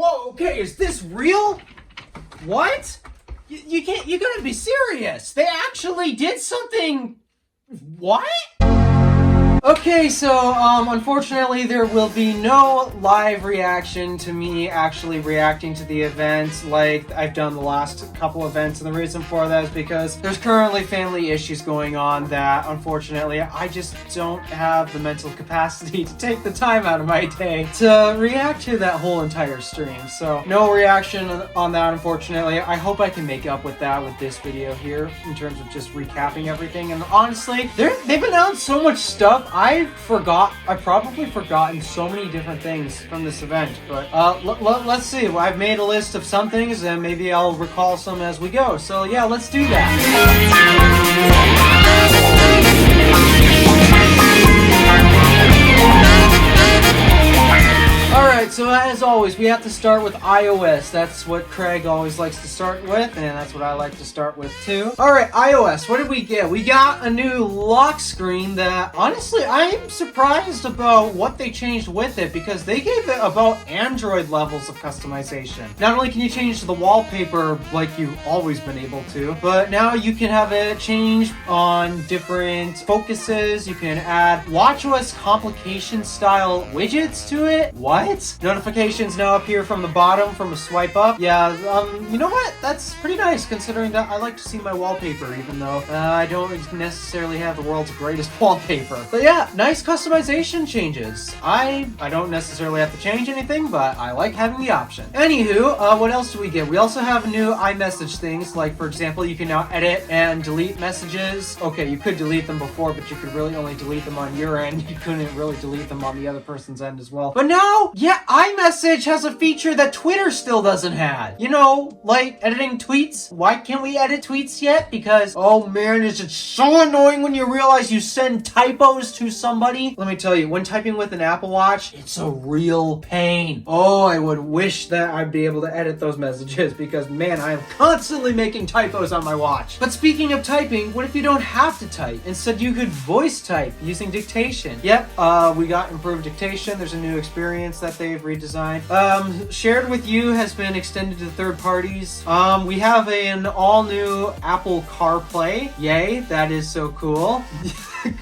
Whoa, okay, is this real? What? You can't, you gotta be serious. They actually did something. What? Okay, so, unfortunately there will be no live reaction to me actually reacting to the event like I've done the last couple events, and the reason for that is because there's currently family issues going on that, unfortunately, I just don't have the mental capacity to take the time out of my day to react to that whole entire stream. So, no reaction on that, unfortunately. I hope I can make up with that with this video here, in terms of just recapping everything, and honestly, they've announced so much stuff. I've probably forgotten so many different things from this event, but let's see. I've made a list of some things, and maybe I'll recall some as we go. So yeah, let's do that. Alright, so as always, we have to start with iOS. That's what Craig always likes to start with, and that's what I like to start with too. Alright, iOS, what did we get? We got a new lock screen that, honestly, I'm surprised about what they changed with it, because they gave it about Android levels of customization. Not only can you change the wallpaper like you've always been able to, but now you can have it change on different focuses. You can add watchOS complication style widgets to it. What? Notifications now appear from the bottom from a swipe up. Yeah, you know what? That's pretty nice considering that I like to see my wallpaper, even though I don't necessarily have the world's greatest wallpaper. But yeah, nice customization changes. I don't necessarily have to change anything, but I like having the option. Anywho, what else do we get? We also have new iMessage things, like for example, you can now edit and delete messages. Okay, you could delete them before, but you could really only delete them on your end. You couldn't really delete them on the other person's end as well. But now, yeah, iMessage has a feature that Twitter still doesn't have. You know, like editing tweets. Why can't we edit tweets yet? Because, oh man, is it so annoying when you realize you send typos to somebody? Let me tell you, when typing with an Apple Watch, it's a real pain. Oh, I would wish that I'd be able to edit those messages because, man, I am constantly making typos on my watch. But speaking of typing, what if you don't have to type? Instead, you could voice type using dictation. Yep, we got improved dictation. There's a new experience that they've redesigned. Shared with you has been extended to third parties. We have an all-new Apple CarPlay. Yay, that is so cool.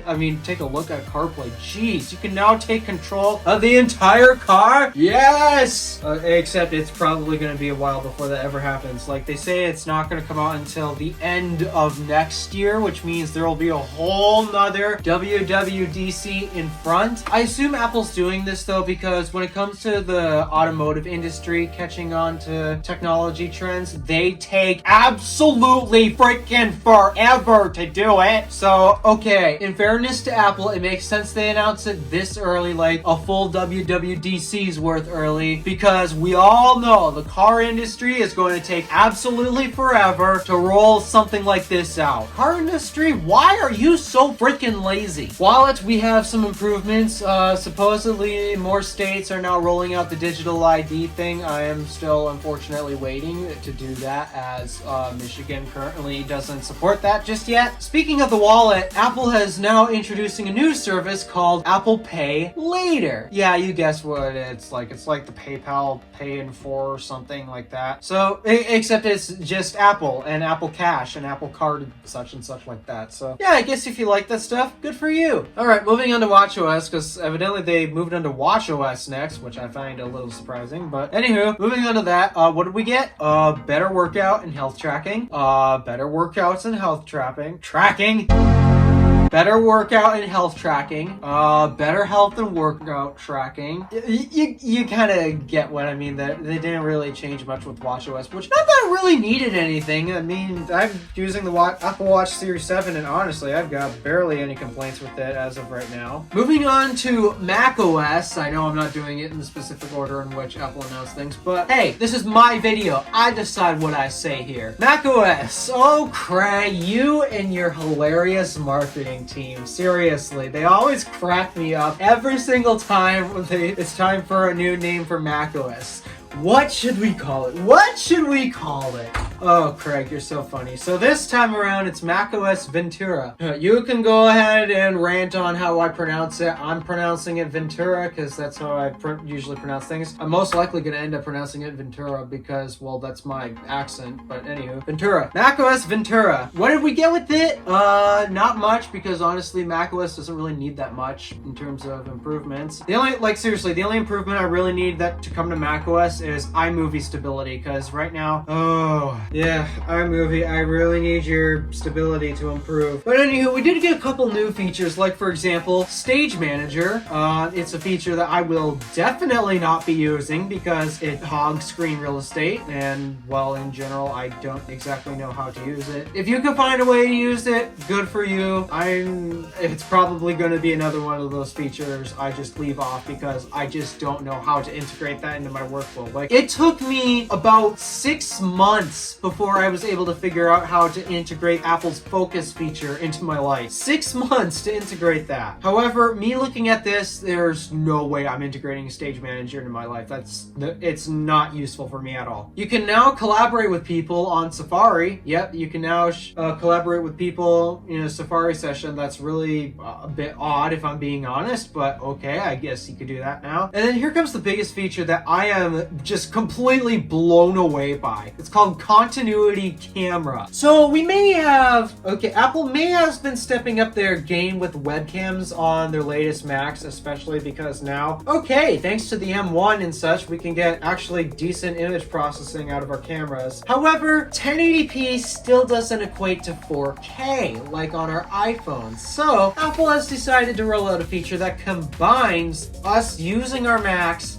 I mean, take a look at CarPlay. Jeez, you can now take control of the entire car? Yes! Except it's probably going to be a while before that ever happens. Like, they say it's not going to come out until the end of next year, which means there will be a whole nother WWDC in front. I assume Apple's doing this, though, because when it comes to the automotive industry catching on to technology trends, they take absolutely freaking forever to do it. So, okay, in fairness to Apple, it makes sense they announced it this early, like a full WWDC's worth early, because we all know the car industry is going to take absolutely forever to roll something like this out. Car industry, why are you so freaking lazy? Wallet, we have some improvements. Supposedly more states are now rolling out the digital ID thing. I am still unfortunately waiting to do that, as Michigan currently doesn't support that just yet. Speaking of the wallet, Apple has now introducing a new service called Apple Pay Later. Yeah, you guessed what it's like. It's like the PayPal Pay in 4 or something like that. So, except it's just Apple and Apple Cash and Apple Card such and such like that. So, yeah, I guess if you like that stuff, good for you. Alright, moving on to watchOS, because evidently they moved on to watchOS next, which I find a little surprising. But anywho, moving on to that, what did we get? Better workout and health tracking. Better workouts and health tracking. Better workout and health tracking. Better health and workout tracking. You kind of get what I mean. That they didn't really change much with watchOS, which not that I really needed anything. I mean, I'm using the Apple Watch Series 7, and honestly, I've got barely any complaints with it as of right now. Moving on to macOS. I know I'm not doing it in the specific order in which Apple announced things, but hey, this is my video. I decide what I say here. macOS. Oh, Craig, you and your hilarious marketing team. Seriously, they always crack me up every single time it's time for a new name for macOS. What should we call it? What should we call it? Oh, Craig, you're so funny. So this time around, it's macOS Ventura. You can go ahead and rant on how I pronounce it. I'm pronouncing it Ventura because that's how I usually pronounce things. I'm most likely going to end up pronouncing it Ventura because, well, that's my accent. But anywho, Ventura. macOS Ventura. What did we get with it? Not much, because honestly, macOS doesn't really need that much in terms of improvements. The only, like, seriously, the only improvement I really need that to come to macOS is iMovie stability, because right now, oh, yeah, iMovie, I really need your stability to improve. But anywho, we did get a couple new features, like, for example, Stage Manager. It's a feature that I will definitely not be using because it hogs screen real estate, and, well, in general, I don't exactly know how to use it. If you can find a way to use it, good for you. It's probably going to be another one of those features I just leave off because I just don't know how to integrate that into my workflow. Like, it took me about 6 months before I was able to figure out how to integrate Apple's focus feature into my life. 6 months to integrate that. However, me looking at this, there's no way I'm integrating Stage Manager into my life. It's not useful for me at all. You can now collaborate with people on Safari. Yep, you can now collaborate with people in a Safari session. That's really a bit odd if I'm being honest, but okay, I guess you could do that now. And then here comes the biggest feature that I am just completely blown away by. It's called Continuity Camera. So we may have, Apple may have been stepping up their game with webcams on their latest Macs, especially because now, thanks to the M1 and such, we can get actually decent image processing out of our cameras. However, 1080p still doesn't equate to 4K like on our iPhones. So Apple has decided to roll out a feature that combines us using our Macs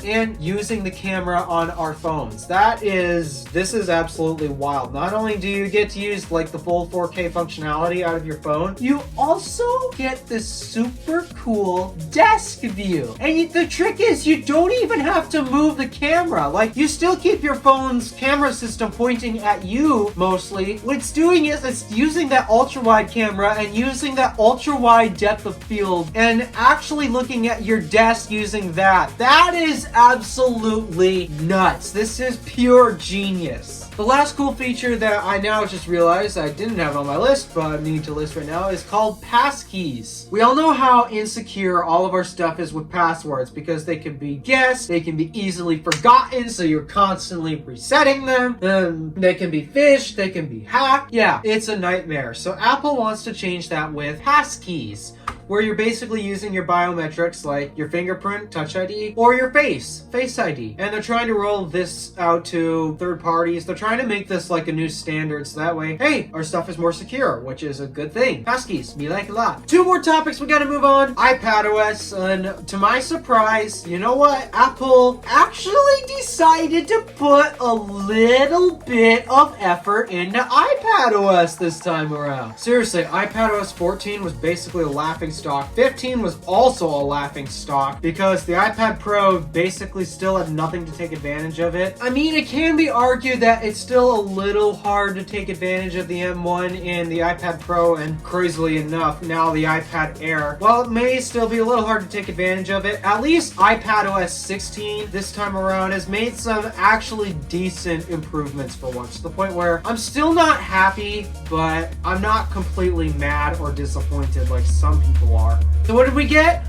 and using the camera on our phones. This is absolutely wild. Not only do you get to use like the full 4K functionality out of your phone, you also get this super cool desk view. And the trick is you don't even have to move the camera. Like, you still keep your phone's camera system pointing at you mostly. What it's doing is it's using that ultra wide camera and using that ultra wide depth of field and actually looking at your desk using that. That is absolutely nuts. This is pure genius. The last cool feature that I now just realized I didn't have on my list, but I need to list right now, is called passkeys. We all know how insecure all of our stuff is with passwords because they can be guessed, they can be easily forgotten, so you're constantly resetting them, they can be phished, they can be hacked. Yeah, it's a nightmare. So Apple wants to change that with passkeys, where you're basically using your biometrics like your fingerprint, Touch ID, or your Face ID. And they're trying to roll this out to third parties. They're trying to make this like a new standard so that way, hey, our stuff is more secure, which is a good thing. Passkeys, me like a lot. 2 more topics we gotta move on. iPadOS, and to my surprise, you know what? Apple actually decided to put a little bit of effort into iPadOS this time around. Seriously, iPadOS 14 was basically a laughing stock. 15 was also a laughing stock because the iPad Pro basically still had nothing to take advantage of it. I mean, it can be argued that it's still a little hard to take advantage of the M1 and the iPad Pro, and crazily enough, now the iPad Air. While it may still be a little hard to take advantage of it, at least iPadOS 16 this time around has made some actually decent improvements for once, to the point where I'm still not happy, but I'm not completely mad or disappointed like some people are. So what did we get?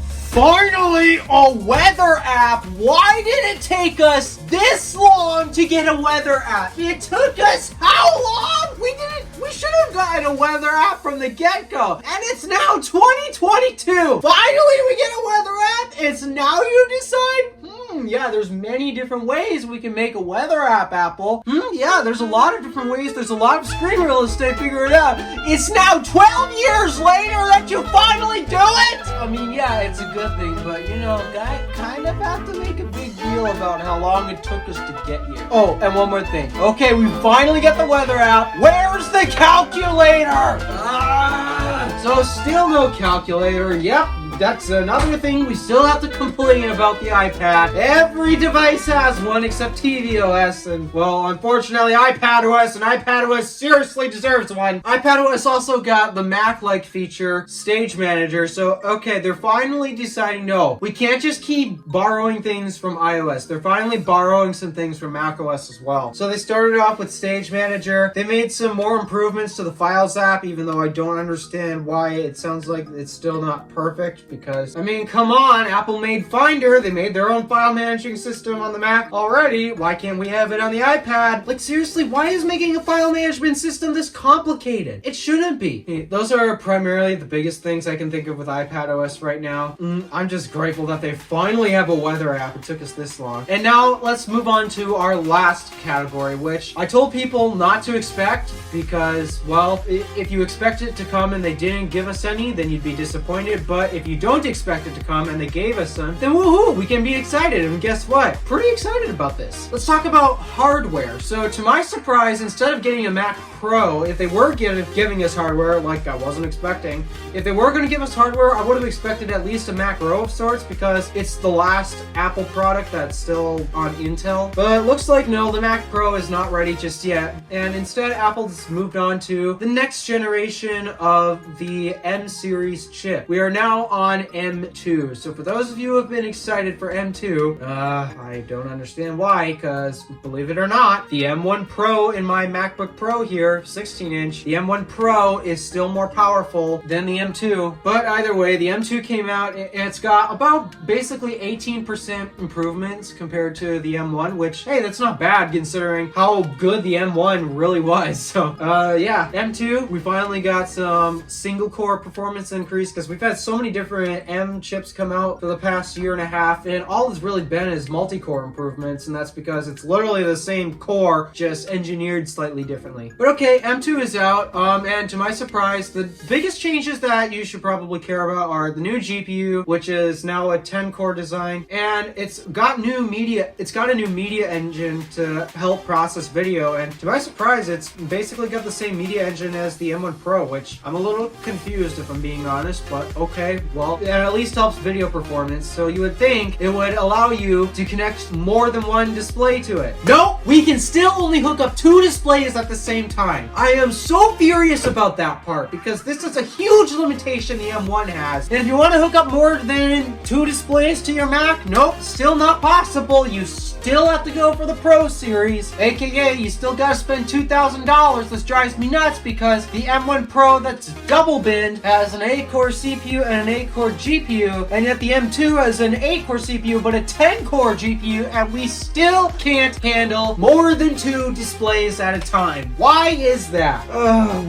Finally, a weather app! Why did it take us this long to get a weather app? It took us how long? We should have gotten a weather app from the get-go. And it's now 2022. Finally, we get a weather app. It's now you decide? Yeah, there's many different ways we can make a weather app, Apple. Yeah, there's a lot of different ways. There's a lot of screen real estate. Figure it out. It's now 12 years later that you finally do it. I mean, yeah, it's a good thing, but you know, I kind of have to make a big deal about how long it took us to get here. Oh, and one more thing. Okay, we finally get the weather app. Where's the calculator? So still no calculator. Yep. that's another thing we still have to complain about the iPad. Every device has one except tvOS, and well, unfortunately iPadOS, and iPadOS seriously deserves one. iPadOS also got the Mac-like feature, Stage Manager, so okay, they're finally deciding, no, we can't just keep borrowing things from iOS. They're finally borrowing some things from macOS as well. So they started off with Stage Manager. They made some more improvements to the Files app, even though I don't understand why it sounds like it's still not perfect, because, I mean, come on, Apple made Finder. They made their own file managing system on the Mac already. Why can't we have it on the iPad? Like, seriously, why is making a file management system this complicated? It shouldn't be. Those are primarily the biggest things I can think of with iPadOS right now. I'm just grateful that they finally have a weather app. It took us this long. And now let's move on to our last category, which I told people not to expect because, well, if you expect it to come and they didn't give us any, then you'd be disappointed. But if you don't expect it to come and they gave us some, then woohoo, we can be excited. And guess what? Pretty excited about this. Let's talk about hardware. So to my surprise, instead of getting a Mac Pro, if they were giving us hardware, like I wasn't expecting, if they were going to give us hardware, I would have expected at least a Mac Pro of sorts because it's the last Apple product that's still on Intel. But it looks like no, the Mac Pro is not ready just yet. And instead, Apple's moved on to the next generation of the M series chip. We are now on M2. So for those of you who have been excited for M2, I don't understand why, because believe it or not, the M1 Pro in my MacBook Pro here, 16-inch, the M1 Pro is still more powerful than the M2. But either way, the M2 came out, and it's got about basically 18% improvements compared to the M1, which, hey, that's not bad considering how good the M1 really was. So, yeah, M2, we finally got some single core performance increase because we've had so many different M chips come out for the past year and a half, and all it's really been is multi-core improvements, and that's because it's literally the same core, just engineered slightly differently. But okay, M2 is out, and to my surprise, the biggest changes that you should probably care about are the new GPU, which is now a 10-core design, and it's got a new media engine to help process video, and to my surprise, it's basically got the same media engine as the M1 Pro, which I'm a little confused if I'm being honest, but okay, well, it at least helps video performance, so you would think it would allow you to connect more than one display to it. Nope, we can still only hook up 2 displays at the same time. I am so furious about that part because this is a huge limitation the M1 has. And if you want to hook up more than 2 displays to your Mac, nope, still not possible. You still have to go for the Pro series, aka you still gotta spend $2,000. This drives me nuts because the M1 Pro that's double binned has an 8-core CPU and an 8-core GPU, and yet the M2 has an 8-core CPU but a 10-core GPU, and we still can't handle more than 2 displays at a time. Why is that?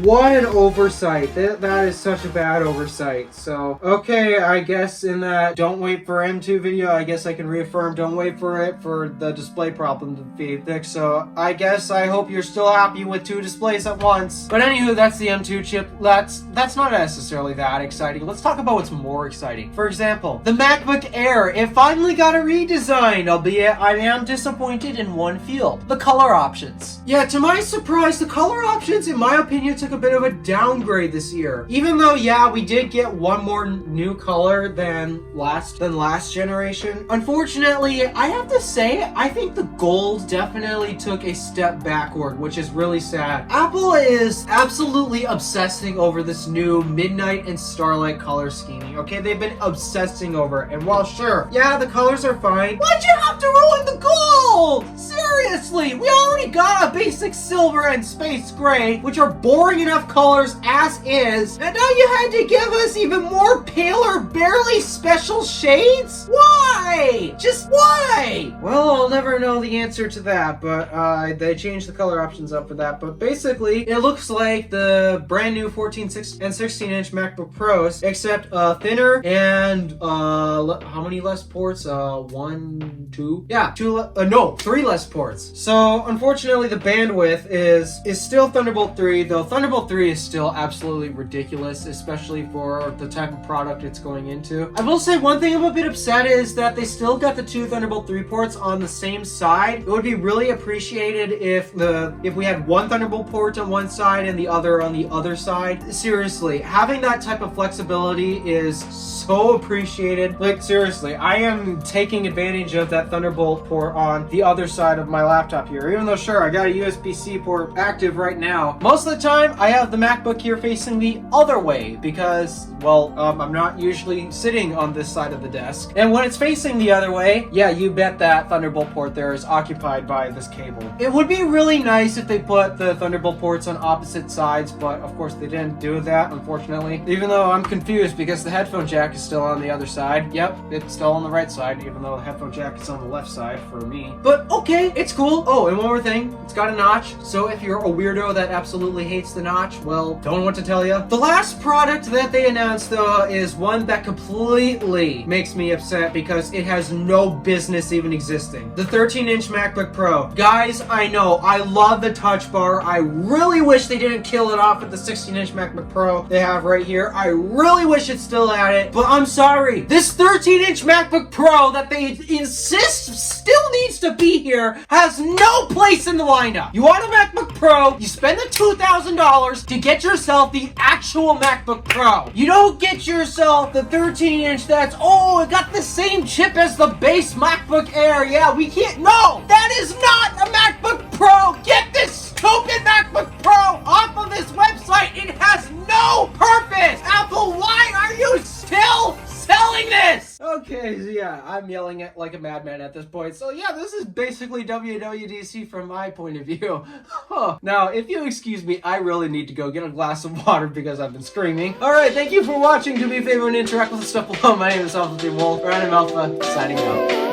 What an oversight. That is such a bad oversight. So, okay, I guess in that don't wait for M2 video, I guess I can reaffirm don't wait for it for the display problem to be fixed. So, I guess I hope you're still happy with 2 displays at once. But anywho, that's the M2 chip. That's not necessarily that exciting. Let's talk about what's more exciting. For example, the MacBook Air. It finally got a redesign, albeit I am disappointed in one field. The color options. Yeah, to my surprise, the color options, in my opinion, took a bit of a downgrade this year. Even though, yeah, we did get one more new color than last generation. Unfortunately, I have to say, I think the gold definitely took a step backward, which is really sad. Apple is absolutely obsessing over this new midnight and starlight color scheming. Okay, they've been obsessing over it. And while sure, yeah, the colors are fine, why'd you have to ruin the gold? Seriously, we already got a basic silver and space gray, which are boring enough colors as is, and now you had to give us even more paler, barely special shades? Why? Just why? Well, I'll never know the answer to that, but they changed the color options up for that. But basically, it looks like the brand new 14 and 16-inch MacBook Pros, except thinner and how many less ports? 1, 2? Yeah, 3 less ports. So unfortunately, the bandwidth with is still Thunderbolt 3, though Thunderbolt 3 is still absolutely ridiculous, especially for the type of product it's going into. I will say one thing I'm a bit upset is that they still got the 2 Thunderbolt 3 ports on the same side. It would be really appreciated if we had one Thunderbolt port on one side and the other on the other side. Seriously, having that type of flexibility is so appreciated. Like, seriously, I am taking advantage of that Thunderbolt port on the other side of my laptop here. Even though, sure, I got a USB-C port active right now, most of the time I have the MacBook here facing the other way because, well, I'm not usually sitting on this side of the desk. And when it's facing the other way, yeah, you bet that Thunderbolt port there is occupied by this cable. It would be really nice if they put the Thunderbolt ports on opposite sides, but of course they didn't do that, unfortunately. Even though I'm confused because the headphone jack is still on the other side. Yep, it's still on the right side, even though the headphone jack is on the left side for me. But okay, it's cool. Oh, and one more thing, it's got a notch, so if you're a weirdo that absolutely hates the notch, well, don't know what to tell you. The last product that they announced, though, is one that completely makes me upset because it has no business even existing. The 13-inch MacBook Pro. Guys, I know, I love the touch bar. I really wish they didn't kill it off with the 16-inch MacBook Pro they have right here. I really wish it still had it, but I'm sorry. This 13-inch MacBook Pro that they insist still needs to be here has no place in the lineup. You want a MacBook Pro, you spend the $2,000 to get yourself the actual MacBook Pro. You don't get yourself the 13-inch that's, oh, it got the same chip as the base MacBook Air. Yeah, we can't, no, that is not a MacBook Pro. Get this stupid MacBook Pro off of this website. It has no purpose. Apple, why are you still selling this? Okay, so yeah, I'm yelling at like a madman at this point. So yeah, this is basically WWDC from my point of view. Now, if you excuse me, I really need to go get a glass of water because I've been screaming. Alright, thank you for watching. Do me a favor and interact with the stuff below. My name is DeWolf, Random Alpha, signing out.